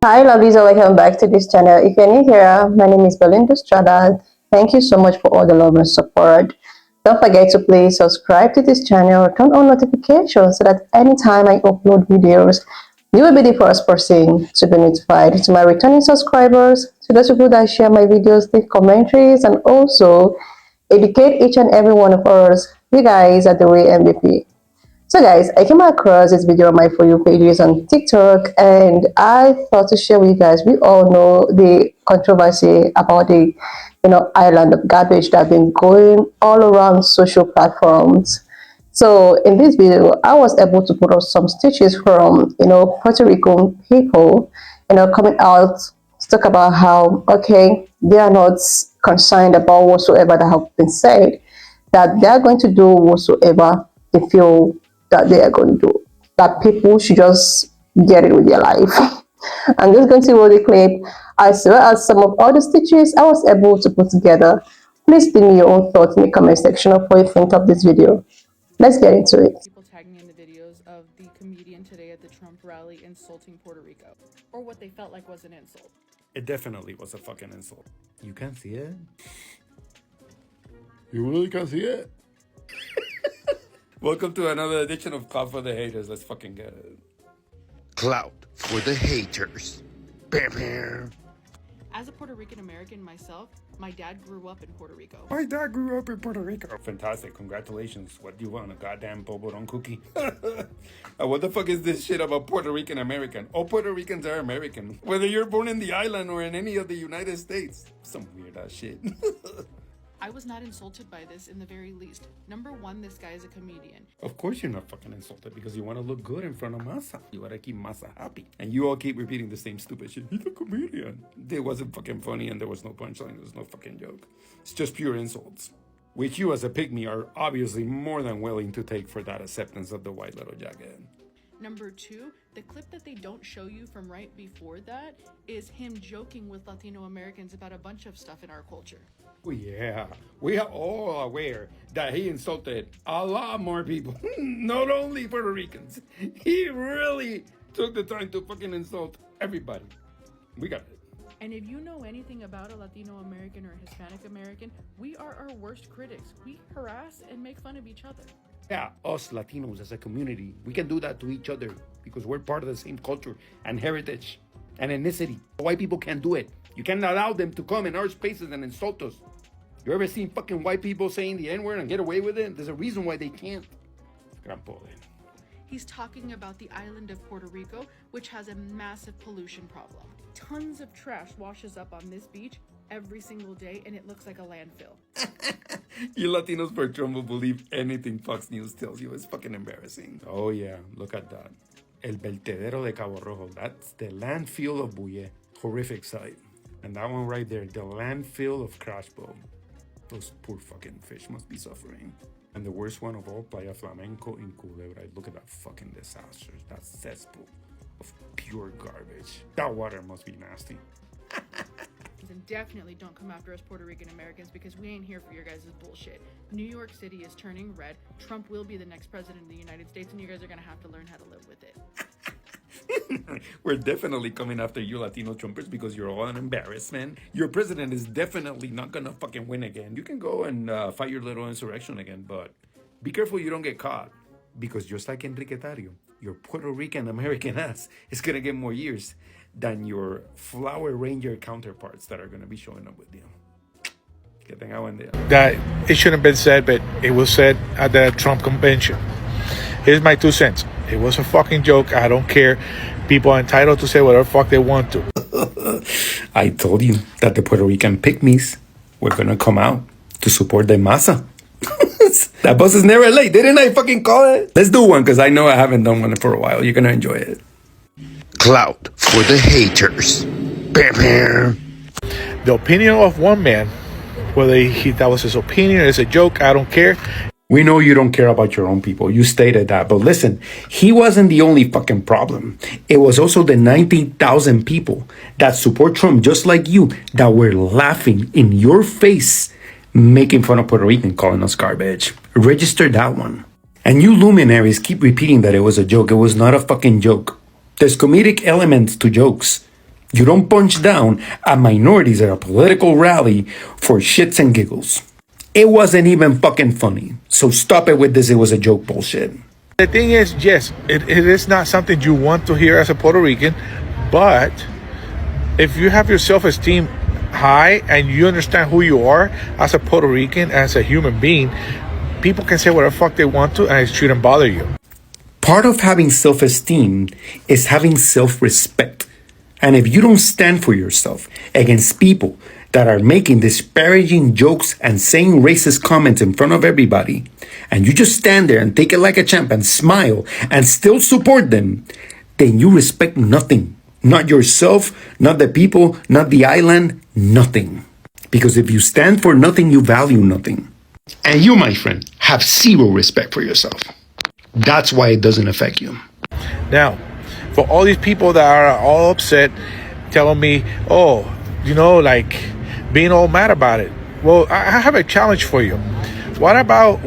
Hi, lovies, and welcome back to this channel. If you're new here, my name is Belinda Strada. Thank you so much for all the love and support. Don't forget to please subscribe to this channel, turn on notifications so that anytime I upload videos, you will be the first person to be notified. To my returning subscribers, to those people that share my videos, leave commentaries, and also educate each and every one of us, you guys are the way MVP. So guys, I came across this video on my For You pages on TikTok and I thought to share with you guys. We all know the controversy about the island of garbage that's been going all around social platforms. So in this video, I was able to put up some stitches from Puerto Rican people, coming out to talk about how okay, they are not concerned about whatsoever that have been said, that they are going to do whatsoever they feel that they are going to do, that people should just get it with their life. I'm just going to roll the clip as well as some of all the stitches I was able to put together. Please leave me your own thoughts in the comment section of what you think of this video. Let's get into it. People tagging in the videos of the comedian today at the Trump rally insulting Puerto Rico, or what they felt like was an insult. It definitely was a fucking insult. You can't see it? You really can't see it? Welcome to another edition of Clout for the Haters. Let's fucking get it. Clout for the haters. Bam, bam. As a Puerto Rican American myself, my dad grew up in Puerto Rico. My dad grew up in Puerto Rico. Fantastic. Congratulations. What do you want? A goddamn polvoron cookie? What the fuck is this shit about Puerto Rican American? All Puerto Ricans are American. Whether you're born in the island or in any of the United States. Some weird ass shit. I was not insulted by this in the very least. Number one, this guy is a comedian. Of course you're not fucking insulted because you want to look good in front of Masa. You want to keep Masa happy. And you all keep repeating the same stupid shit. He's a comedian. It wasn't fucking funny and there was no punchline. There was no fucking joke. It's just pure insults. Which you as a pygmy are obviously more than willing to take for that acceptance of the white little jacket. Number two, the clip that they don't show you from right before that is him joking with Latino Americans about a bunch of stuff in our culture. Oh yeah, we are all aware that he insulted a lot more people, not only Puerto Ricans. He really took the time to fucking insult everybody. We got it. And if you know anything about a Latino American or Hispanic American, we are our worst critics. We harass and make fun of each other. Yeah, us Latinos as a community, we can do that to each other because we're part of the same culture and heritage and ethnicity. White people can't do it. You can't allow them to come in our spaces and insult us. You ever seen fucking white people saying the N-word and get away with it? There's a reason why they can't. He's talking about the island of Puerto Rico, which has a massive pollution problem. Tons of trash washes up on this beach every single day, and it looks like a landfill. You Latinos for Trump will believe anything Fox News tells you. It's fucking embarrassing. Oh yeah, look at that. El Vertedero de Cabo Rojo. That's the landfill of Buye. Horrific sight. And that one right there, the landfill of Crash Bowl. Those poor fucking fish must be suffering. And the worst one of all, Playa Flamenco in Culebra. Look at that fucking disaster. That cesspool of pure garbage. That water must be nasty. And definitely don't come after us Puerto Rican Americans because we ain't here for your guys' bullshit. New York City is turning red. Trump will be the next president of the United States, and you guys are gonna have to learn how to live with it. We're definitely coming after you Latino Trumpers because you're all an embarrassment. Your president is definitely not gonna fucking win again. You can go and fight your little insurrection again, but be careful you don't get caught. Because just like Enrique Tario, your Puerto Rican American ass is gonna get more years than your Flower Ranger counterparts that are gonna be showing up with you. Que tenga buen día. That it shouldn't have been said, but it was said at the Trump convention. Here's my 2 cents. It was a fucking joke. I don't care. People are entitled to say whatever the fuck they want to. I told you that the Puerto Rican pygmies were gonna come out to support the masa. That bus is never late. Didn't I fucking call it? Let's do one because I know I haven't done one for a while. You're gonna enjoy it. Clout for the haters. Bam, bam. The opinion of one man, whether that was his opinion or it's a joke, I don't care. We know you don't care about your own people. You stated that. But listen, he wasn't the only fucking problem. It was also the 19,000 people that support Trump just like you that were laughing in your face, making fun of Puerto Rican, calling us garbage. Register that one. And you luminaries keep repeating that it was a joke. It was not a fucking joke. There's comedic elements to jokes. You don't punch down at minorities at a political rally for shits and giggles. It wasn't even fucking funny. So stop it with this, it was a joke bullshit. The thing is, yes, it is not something you want to hear as a Puerto Rican, but if you have your self-esteem high and you understand who you are as a Puerto Rican, as a human being, people can say whatever the fuck they want to and it shouldn't bother you. Part of having self-esteem is having self-respect. And if you don't stand for yourself against people that are making disparaging jokes and saying racist comments in front of everybody, and you just stand there and take it like a champ and smile and still support them, then you respect nothing. Not yourself, not the people, not the island, nothing. Because if you stand for nothing, you value nothing. And you, my friend, have zero respect for yourself. That's why it doesn't affect you. Now, for all these people that are all upset, telling me, oh, like being all mad about it. Well, I have a challenge for you. What about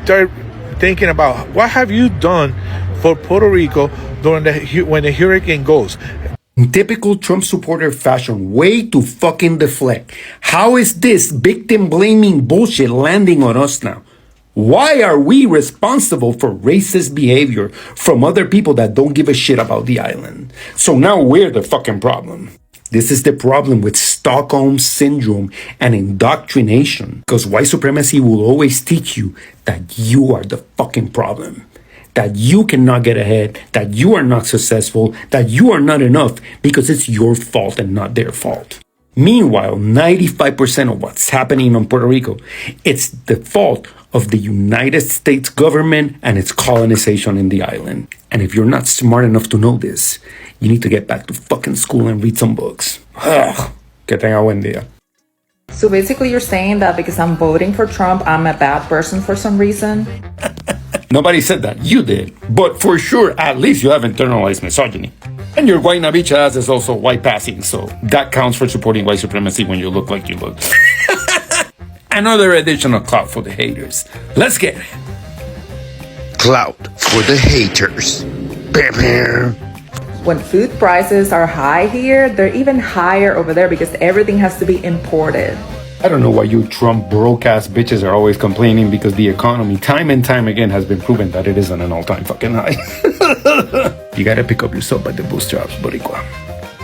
start thinking about what have you done for Puerto Rico when the hurricane goes? In typical Trump supporter fashion, way to fucking deflect. How is this victim blaming bullshit landing on us now? Why are we responsible for racist behavior from other people that don't give a shit about the island? So now we're the fucking problem. This is the problem with Stockholm Syndrome and indoctrination. Because white supremacy will always teach you that you are the fucking problem. That you cannot get ahead, that you are not successful, that you are not enough because it's your fault and not their fault. Meanwhile, 95% of what's happening on Puerto Rico, it's the fault of the United States government and its colonization in the island. And if you're not smart enough to know this, you need to get back to fucking school and read some books. Ugh. Que tenga buen día. So basically you're saying that because I'm voting for Trump, I'm a bad person for some reason? Nobody said that. You did. But for sure, at least you have internalized misogyny. And your white navicha ass is also white passing, so that counts for supporting white supremacy when you look like you look. Another additional clout for the haters. Let's get it. Clout for the haters. Bam, bam. When food prices are high here, they're even higher over there because everything has to be imported. I don't know why you Trump broke-ass bitches are always complaining because the economy, time and time again, has been proven that it is on an all-time fucking high. You gotta pick up yourself by the bootstraps, Boricua.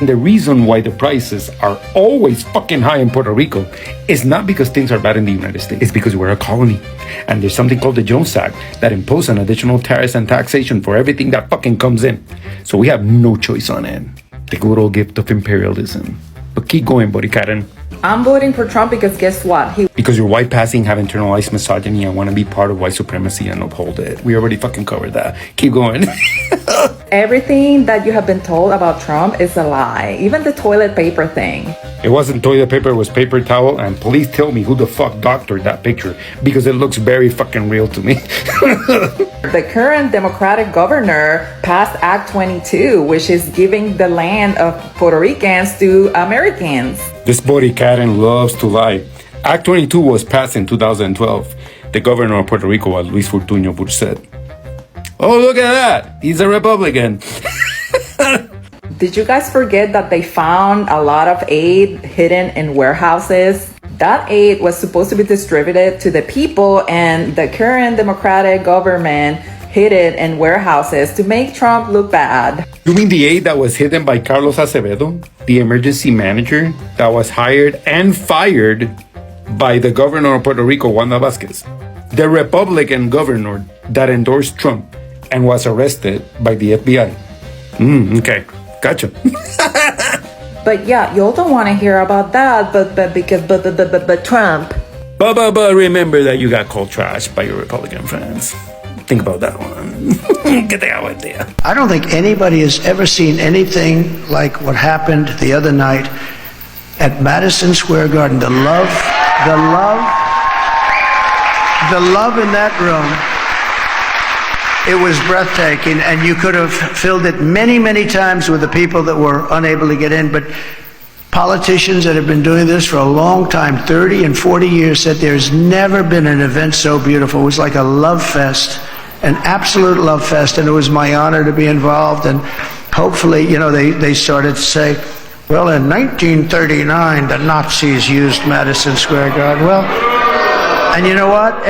And the reason why the prices are always fucking high in Puerto Rico is not because things are bad in the United States. It's because we're a colony. And there's something called the Jones Act that imposes an additional tariffs and taxation for everything that fucking comes in. So we have no choice on it. The good old gift of imperialism. But keep going, Boricaren. I'm voting for Trump because guess what? Because your white passing have internalized misogyny and want to be part of white supremacy and uphold it. We already fucking covered that. Keep going. Everything that you have been told about Trump is a lie. Even the toilet paper thing. It wasn't toilet paper, it was paper towel. And please tell me who the fuck doctored that picture because it looks very fucking real to me. The current Democratic governor passed Act 22, which is giving the land of Puerto Ricans to Americans. This body Karen loves to lie. Act 22 was passed in 2012. The governor of Puerto Rico, Luis Fortuño Burch, said, "Oh, look at that. He's a Republican." Did you guys forget that they found a lot of aid hidden in warehouses? That aid was supposed to be distributed to the people, and the current Democratic government hid it in warehouses to make Trump look bad. You mean the aid that was hidden by Carlos Acevedo, the emergency manager that was hired and fired by the governor of Puerto Rico, Wanda Vázquez, the Republican governor that endorsed Trump and was arrested by the FBI? Okay, gotcha. But yeah, y'all don't want to hear about that, but Trump. But remember that you got called trash by your Republican friends. Think about that one. Get the out there. I don't think anybody has ever seen anything like what happened the other night at Madison Square Garden. The love in that room. It was breathtaking, and you could have filled it many, many times with the people that were unable to get in. But politicians that have been doing this for a long time, 30 and 40 years, said there's never been an event so beautiful. It was like a love fest, an absolute love fest, and it was my honor to be involved. And hopefully, they started to say, Well, in 1939, the Nazis used Madison Square Garden. Well, and you know what?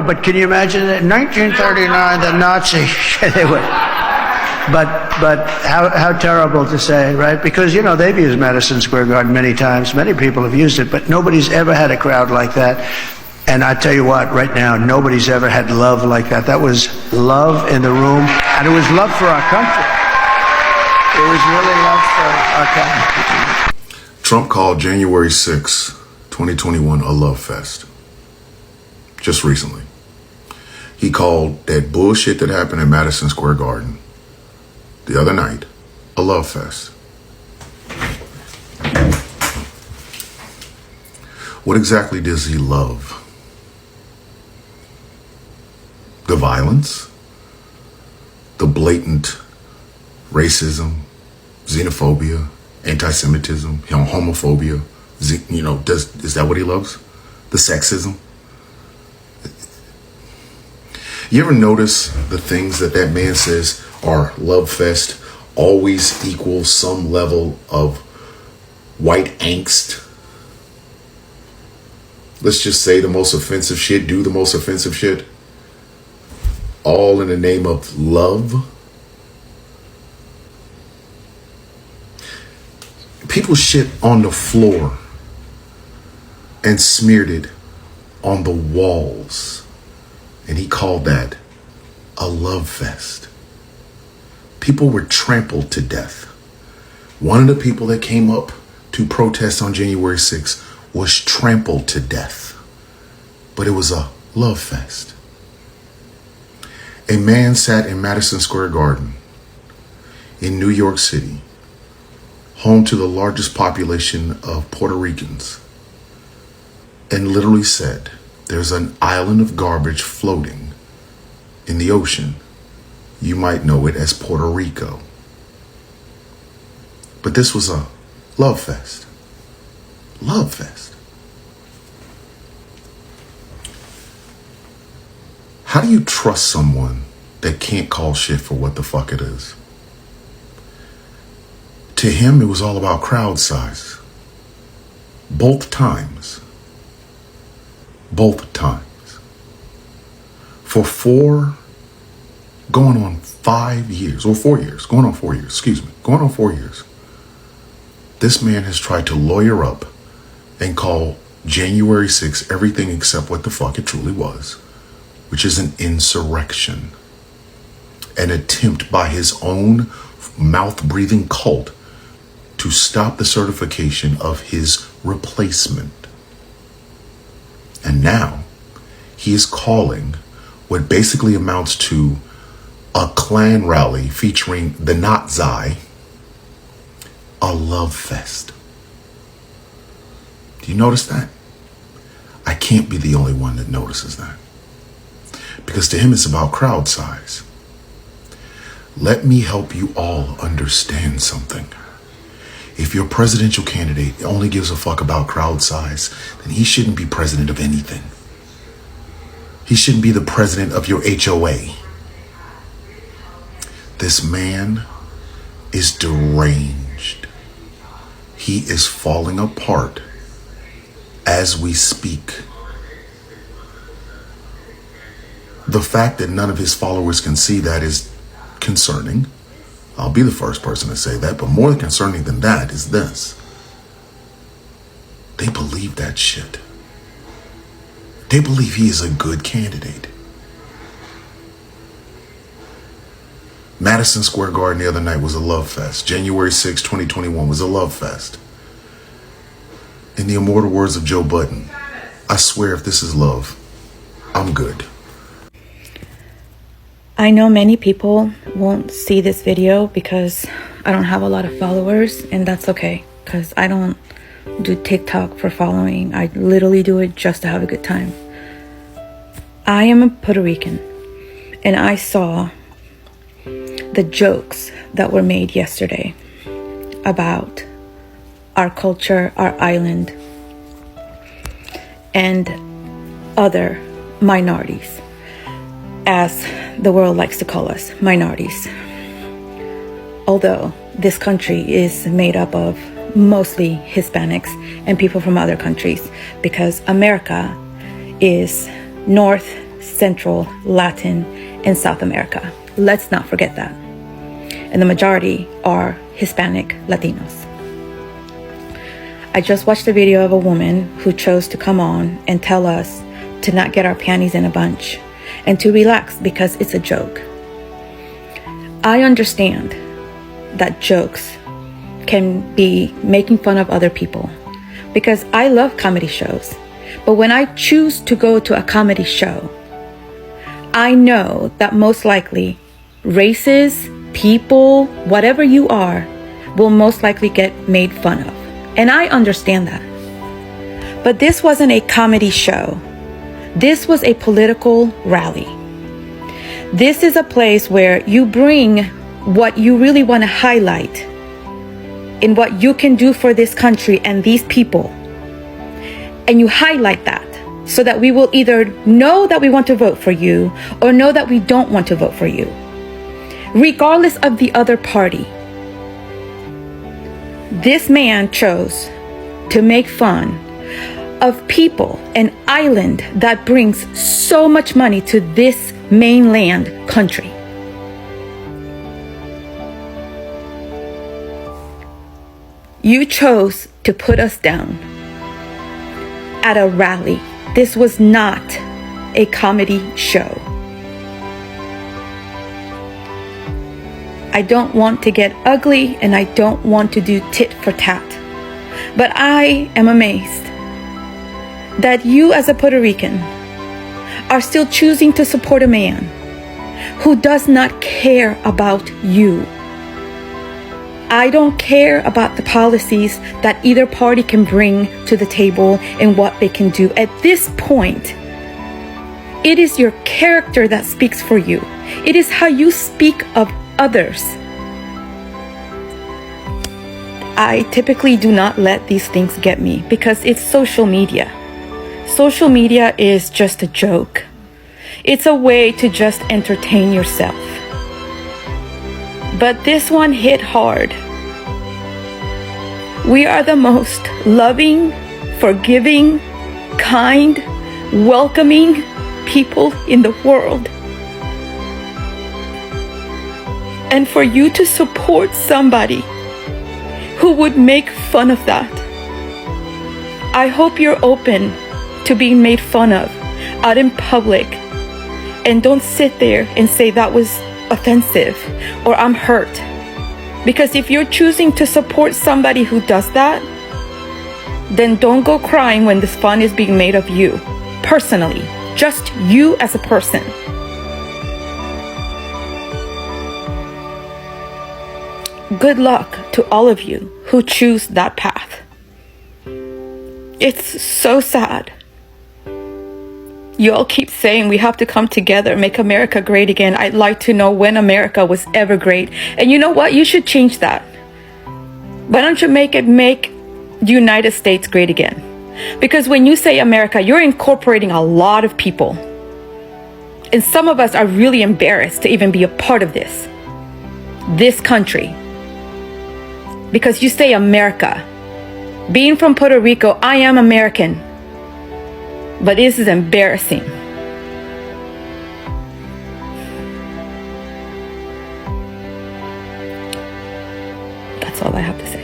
But can you imagine that? In 1939, the Nazis, they would. But how terrible to say, right? Because, they've used Madison Square Garden many times. Many people have used it, but nobody's ever had a crowd like that. And I tell you what, right now, nobody's ever had love like that. That was love in the room, and it was love for our country. It was really love for our country. Trump called January 6, 2021 a love fest. Just recently. He called that bullshit that happened in Madison Square Garden the other night a love fest. What exactly does he love? The violence? The blatant racism, xenophobia, anti-Semitism, homophobia? Is that what he loves? The sexism? You ever notice the things that man says are love fest always equals some level of white angst? Let's just say the most offensive shit, do the most offensive shit, all in the name of love. People shit on the floor and smeared it on the walls. And he called that a love fest. People were trampled to death. One of the people that came up to protest on January 6th was trampled to death. But it was a love fest. A man sat in Madison Square Garden in New York City, home to the largest population of Puerto Ricans, and literally said, there's an island of garbage floating in the ocean. You might know it as Puerto Rico. But this was a love fest. Love fest. How do you trust someone that can't call shit for what the fuck it is? To him, it was all about crowd size. Both times. Both times. For 4 years, this man has tried to lawyer up and call January 6th everything except what the fuck it truly was, which is an insurrection. An attempt by his own mouth-breathing cult to stop the certification of his replacement. And now he is calling what basically amounts to a Klan rally featuring the Nazi a love fest. Do you notice that? I can't be the only one that notices that. Because to him it's about crowd size. Let me help you all understand something. If your presidential candidate only gives a fuck about crowd size, then he shouldn't be president of anything. He shouldn't be the president of your HOA. This man is deranged. He is falling apart as we speak. The fact that none of his followers can see that is concerning. I'll be the first person to say that, but more concerning than that is this. They believe that shit. They believe he is a good candidate. Madison Square Garden the other night was a love fest. January 6, 2021 was a love fest. In the immortal words of Joe Budden, I swear if this is love, I'm good. I know many people won't see this video because I don't have a lot of followers, and that's okay because I don't do TikTok for following. I literally do it just to have a good time. I am a Puerto Rican, and I saw the jokes that were made yesterday about our culture, our island, and other minorities, as the world likes to call us, minorities. Although this country is made up of mostly Hispanics and people from other countries, because America is North, Central, Latin, and South America. Let's not forget that. And the majority are Hispanic Latinos. I just watched a video of a woman who chose to come on and tell us to not get our panties in a bunch and to relax because it's a joke. I understand that jokes can be making fun of other people because I love comedy shows. But when I choose to go to a comedy show, I know that most likely races, people, whatever you are, will most likely get made fun of. And I understand that. But this wasn't a comedy show. This was a political rally. This is a place where you bring what you really want to highlight in what you can do for this country and these people. And you highlight that so that we will either know that we want to vote for you or know that we don't want to vote for you, regardless of the other party. This man chose to make fun of people, an island that brings so much money to this mainland country. You chose to put us down at a rally. This was not a comedy show. I don't want to get ugly and I don't want to do tit for tat. But I am amazed that you as a Puerto Rican are still choosing to support a man who does not care about you. I don't care about the policies that either party can bring to the table and what they can do. At this point, it is your character that speaks for you. It is how you speak of others. I typically do not let these things get me because it's social media. Social media is just a joke. It's a way to just entertain yourself. But this one hit hard. We are the most loving, forgiving, kind, welcoming people in the world. And for you to support somebody who would make fun of that, I hope you're open to being made fun of out in public and don't sit there and say that was offensive or I'm hurt. Because if you're choosing to support somebody who does that, then don't go crying when this fun is being made of you personally, just you as a person. Good luck to all of you who choose that path. It's so sad. You all keep saying we have to come together, make America great again. I'd like to know when America was ever great. And you know what? You should change that. Why don't you make the United States great again? Because when you say America, you're incorporating a lot of people. And some of us are really embarrassed to even be a part of this country. Because you say America. Being from Puerto Rico, I am American. But this is embarrassing. That's all I have to say.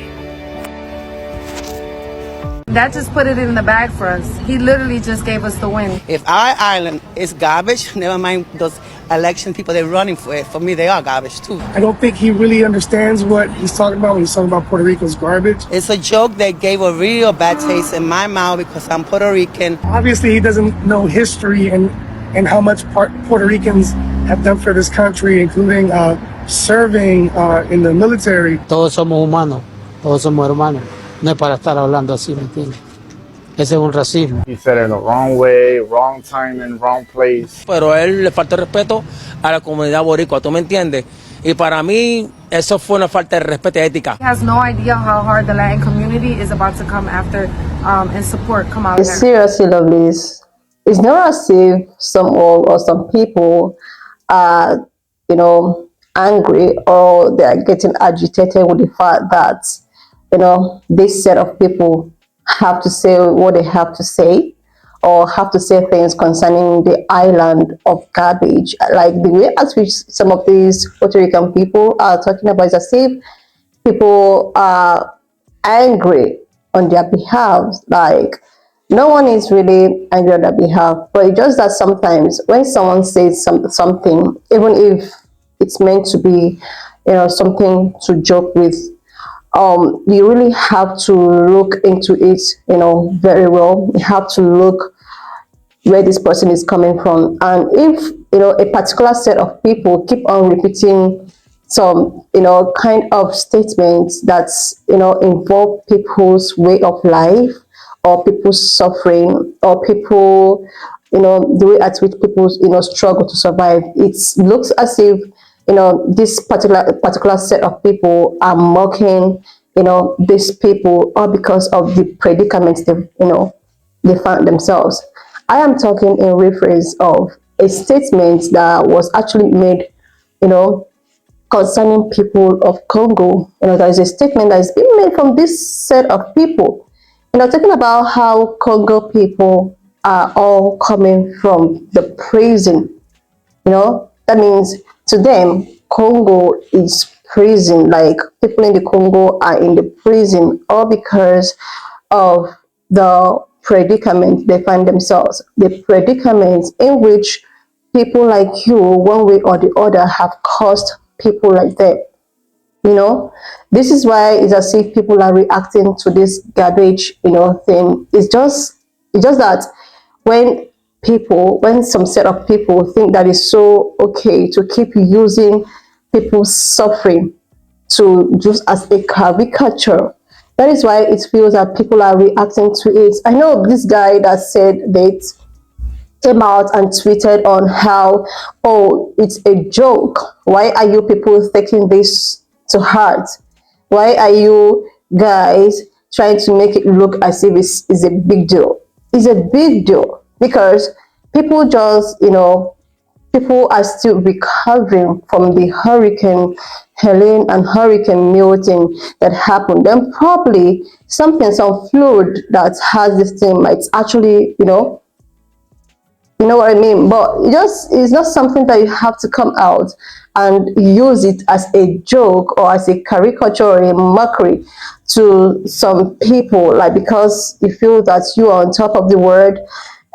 That just put it in the bag for us. He literally just gave us the win. If our island is garbage, never mind those election people they're running for it. For me, they are garbage too. I don't think he really understands what he's talking about when he's talking about Puerto Rico's garbage. It's a joke that gave a real bad taste in my mouth because I'm Puerto Rican. Obviously, he doesn't know history and how much Puerto Ricans have done for this country, including serving in the military. Todos somos humanos, todos somos hermanos. No es para estar hablando así, ¿me entiendes? Ese es un racismo. He said it in the wrong way, wrong time, and wrong place. Pero a él le falta respeto a la comunidad boricua, ¿tú me entiendes? Y para mí eso fue una falta de respeto y ética. He has no idea how hard the Latin community is about to come after and support come out there. Seriously, lovelies, it's not as if some or some people are, angry or they are getting agitated with the fact that this set of people have to say what they have to say, or have to say things concerning the island of garbage. Like the way at which some of these Puerto Rican people are talking about is as if people are angry on their behalf. Like no one is really angry on their behalf, but it's just that sometimes when someone says something, even if it's meant to be, something to joke with, you really have to look into it, very well. You have to look where this person is coming from. And if, a particular set of people keep on repeating some, kind of statements that's, involve people's way of life, or people's suffering, or people, the way at which people, struggle to survive, it looks as if, this particular set of people are mocking, these people, all because of the predicaments they found themselves. I am talking in reference of a statement that was actually made, you know, concerning people of Congo. There is a statement that is being made from this set of people. Talking about how Congo people are all coming from the prison. That means to them, Congo is prison. Like people in the Congo are in the prison, all because of the predicament they find themselves. The predicaments in which people like you, one way or the other, have caused people like that. This is why it's as if people are reacting to this garbage, thing. It's just that when when some set of people think that it's so okay to keep using people's suffering to just as a caricature, that is why it feels that people are reacting to it. I know this guy that said that came out and tweeted on how, oh, it's a joke. Why are you people taking this to heart? Why are you guys trying to make it look as if it's a big deal? It's a big deal because people just, people are still recovering from the Hurricane Helene and Hurricane Milton that happened. Then probably some fluid that has this thing might actually, you know what I mean? But it's not something that you have to come out and use it as a joke or as a caricature or a mockery to some people, like because you feel that you are on top of the world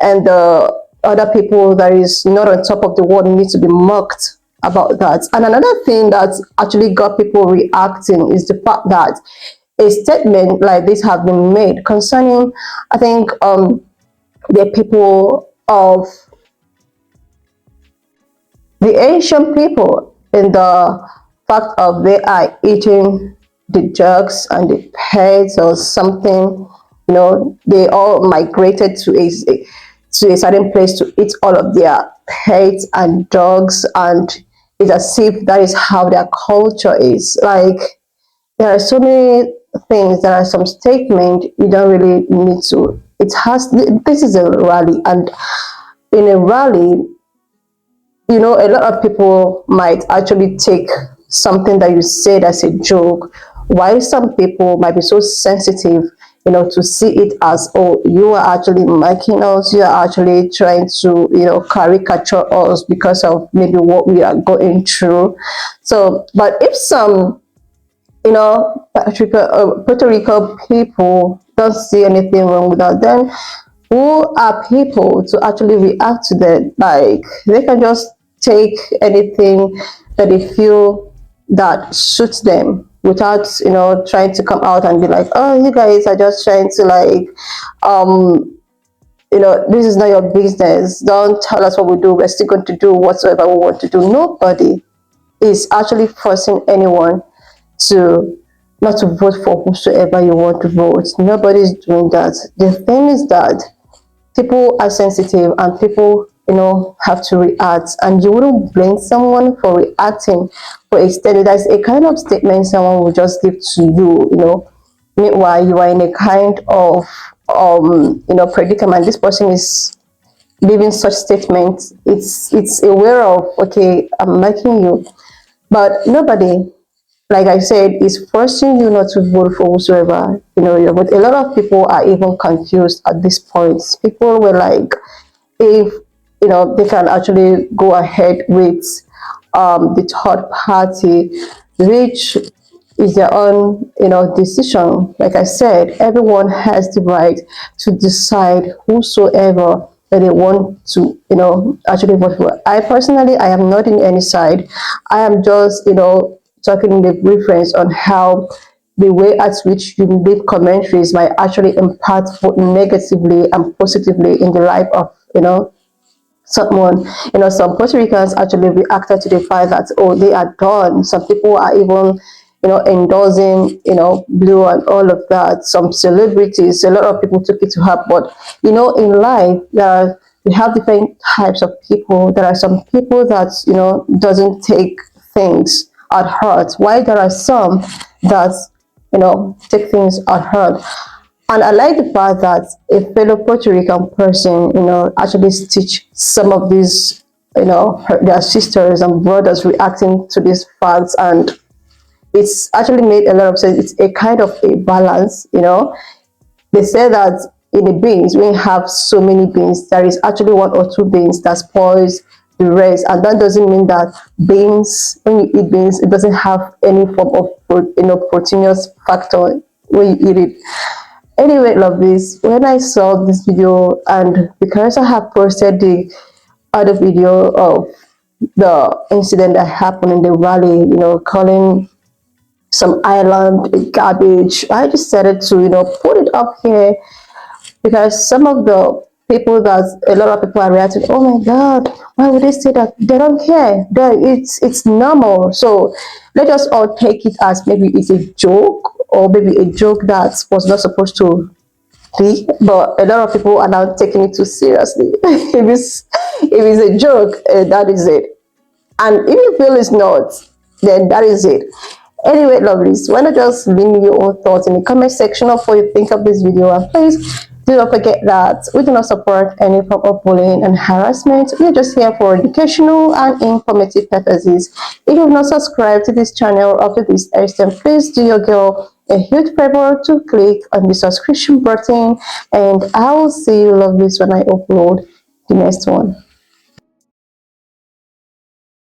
and the other people that is not on top of the world need to be mocked about that. And another thing that actually got people reacting is the fact that a statement like this have been made concerning, I think, the people of the Asian people, in the fact of they are eating the dogs and the pets or something. They all migrated to a certain place to eat all of their pets and dogs, and it's as if that is how their culture is. Like there are so many things. There are some statements you don't really need to. It has. This is a rally, and in a rally, a lot of people might actually take something that you said as a joke, while some people might be so sensitive, to see it as, oh, you are actually mocking us, you are actually trying to, caricature us because of maybe what we are going through. So, but if some, Puerto Rico people don't see anything wrong with that, then who are people to actually react to that? Like they can just take anything that they feel that suits them without trying to come out and be like, oh, you guys are just trying to like this is not your business, don't tell us what we do, we're still going to do whatsoever we want to do. Nobody is actually forcing anyone to not to vote for whosoever you want to vote. Nobody's doing that. The thing is that people are sensitive and people, have to react, and you wouldn't blame someone for reacting for a statement. That's a kind of statement someone will just give to you, meanwhile you are in a kind of predicament. This person is giving such statements. It's aware of, okay, I'm liking you, but nobody like I said, is forcing you not to vote for whosoever you're with. A lot of people are even confused at this point. People were like, if they can actually go ahead with the third party, which is their own decision. Like I said, everyone has the right to decide whosoever that they want to actually vote for. I personally, I am not in any side. I am just talking in the reference on how the way at which you make commentaries might actually impact both negatively and positively in the life of someone. Some Puerto Ricans actually reacted to the fact that, oh, they are done. Some people are even endorsing blue and all of that. Some celebrities, a lot of people took it to heart. But in life, we have different types of people. There are some people that doesn't take things at heart, while there are some that take things at heart. And I like the fact that a fellow Puerto Rican person, actually teach some of these, their sisters and brothers reacting to these facts. And it's actually made a lot of sense. It's a kind of a balance. They say that in the beans, when you have so many beans, there is actually one or two beans that spoils the rest. And that doesn't mean that beans, when you eat beans, it doesn't have any form of proteinous factor when you eat it. Anyway, love this. When I saw this video, and because I have posted the other video of the incident that happened in the rally, calling some island garbage, I decided to, put it up here because some of the people that a lot of people are reacting, oh my God, why would they say that? They don't care. It's normal. So let us all take it as maybe it's a joke, or maybe a joke that was not supposed to be, but a lot of people are now taking it too seriously. If it's a joke, that is it. And if you feel it's not, then that is it. Anyway, lovelies, why not just leave me your own thoughts in the comment section of what you think of this video. And please do not forget that we do not support any form of bullying and harassment. We're just here for educational and informative purposes. If you have not subscribed to this channel after this extent, please do your girl a huge favor to click on the subscription button. And I will see you lovelies when I upload the next one.